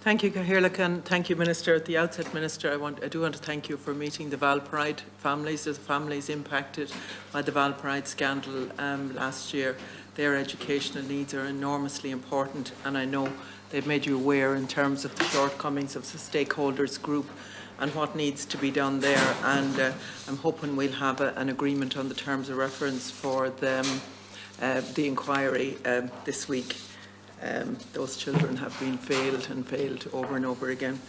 Thank you, Caherlic, and thank you, Minister. At the outset, Minister, I do want to thank you for meeting the Valpride families. There's families impacted by the Valpride scandal last year. Their educational needs are enormously important, and I know they've made you aware in terms of the shortcomings of the stakeholders group and what needs to be done there. And I'm hoping we'll have an agreement on the terms of reference for the inquiry this week. Those children have been failed over and over again.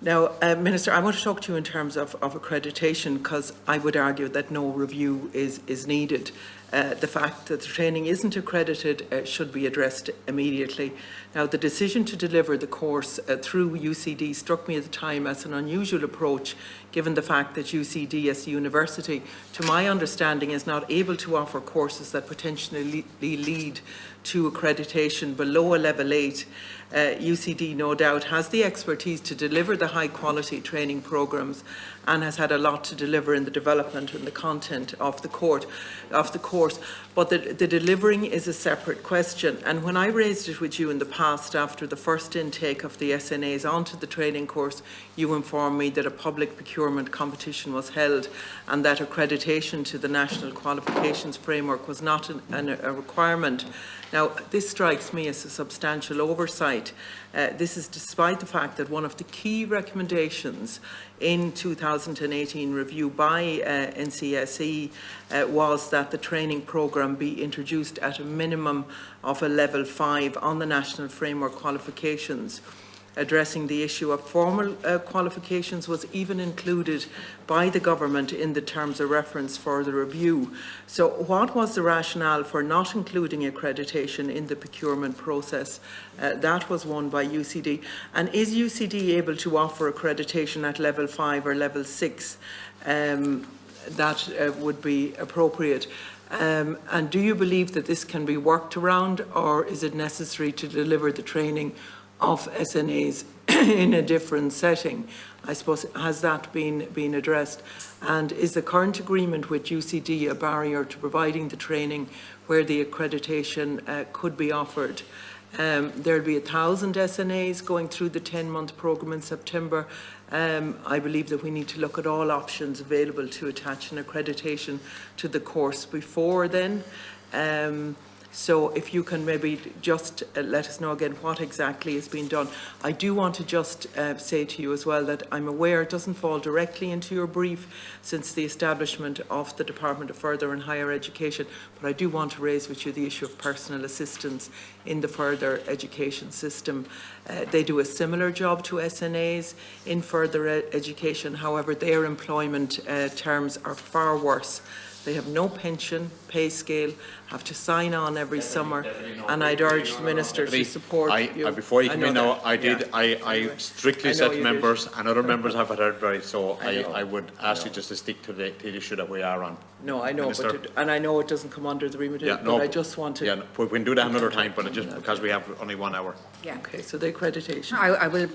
Now, Minister, I want to talk to you in terms of accreditation, because I would argue that no review is needed. The fact that the training isn't accredited should be addressed immediately. Now, the decision to deliver the course through UCD struck me at the time as an unusual approach, given the fact that UCD as a university, to my understanding, is not able to offer courses that potentially lead to accreditation below a level 8. UCD no doubt has the expertise to deliver the high quality training programmes and has had a lot to deliver in the development and the content of the course, but the delivering is a separate question. And when I raised it with you in the past after the first intake of the SNAs onto the training course, you informed me that a public procurement competition was held and that accreditation to the National Qualifications Framework was not a requirement. Now, this strikes me as a substantial oversight. This is despite the fact that one of the key recommendations in 2018 review by NCSE was that the training programme be introduced at a minimum of a level 5 on the National Framework Qualifications. Addressing the issue of formal qualifications was even included by the government in the terms of reference for the review. So what was the rationale for not including accreditation in the procurement process? That was won by UCD. And is UCD able to offer accreditation at level 5 or level 6? That would be appropriate. And do you believe that this can be worked around, or is it necessary to deliver the training of SNAs in a different setting? I suppose, has that been addressed? And is the current agreement with UCD a barrier to providing the training where the accreditation could be offered? There'll be 1,000 SNAs going through the 10-month programme in September. I believe that we need to look at all options available to attach an accreditation to the course before then. So if you can maybe just let us know again what exactly is being done. I do want to just say to you as well that I'm aware it doesn't fall directly into your brief since the establishment of the Department of Further and Higher Education, but I do want to raise with you the issue of personal assistance in the further education system. They do a similar job to SNAs in further education, however their employment terms are far worse. They have no pension, pay scale, have to sign on every summer, and I'd urge the Minister to support you. Before you come in now, I strictly said to members, and other members have had advice, so I would ask you just to stick to the issue that we are on. No, I know, and I know it doesn't come under the remit, but I just want to... Yeah, we can do that another time, but just because we have only 1 hour. Yeah. Okay, so the accreditation. I will...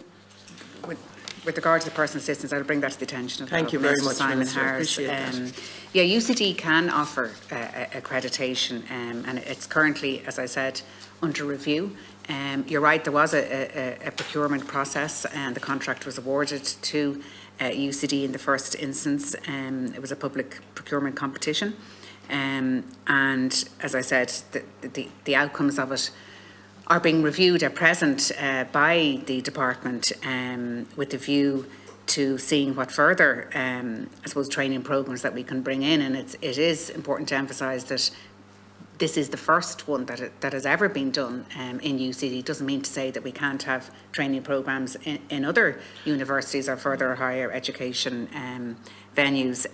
With regard to the personal assistance, I'll bring that to the attention of Thank you very much, Simon Minister. Harris. Appreciate that. Yeah, UCD can offer accreditation, and it's currently, as I said, under review. You're right, there was a procurement process, and the contract was awarded to UCD in the first instance. It was a public procurement competition, and as I said, the outcomes of it are being reviewed at present by the department with the view to seeing what further, I suppose, training programmes that we can bring in. And it is important to emphasise that this is the first one that has ever been done in UCD. It doesn't mean to say that we can't have training programmes in other universities or further higher education venues.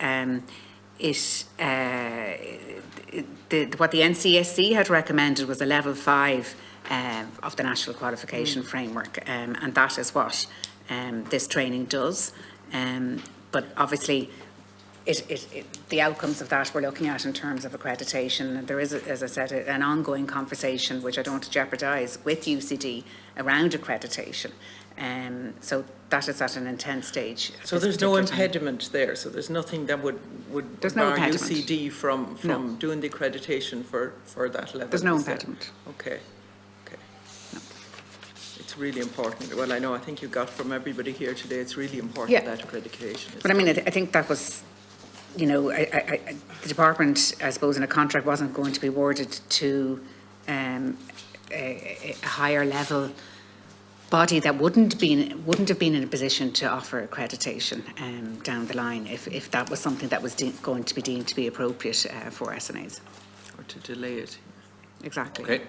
What the NCSE had recommended was a level 5 of the National Qualification Framework, and that is what this training does. But obviously, the outcomes of that we're looking at in terms of accreditation. There is, as I said, an ongoing conversation, which I don't want to jeopardise, with UCD around accreditation. So that is at an intense stage. So there's no impediment there. So there's nothing that would bar UCD from doing the accreditation for that level. There's no impediment. Okay. No. It's really important. Well, I think you got from everybody here today, it's really important Yeah. that accreditation is. But I mean, I think that was, you know, the department, I suppose, in a contract wasn't going to be awarded to a higher level body that wouldn't have been in a position to offer accreditation down the line if that was something that was going to be deemed to be appropriate for SNAs. Or to delay it. Exactly. Okay.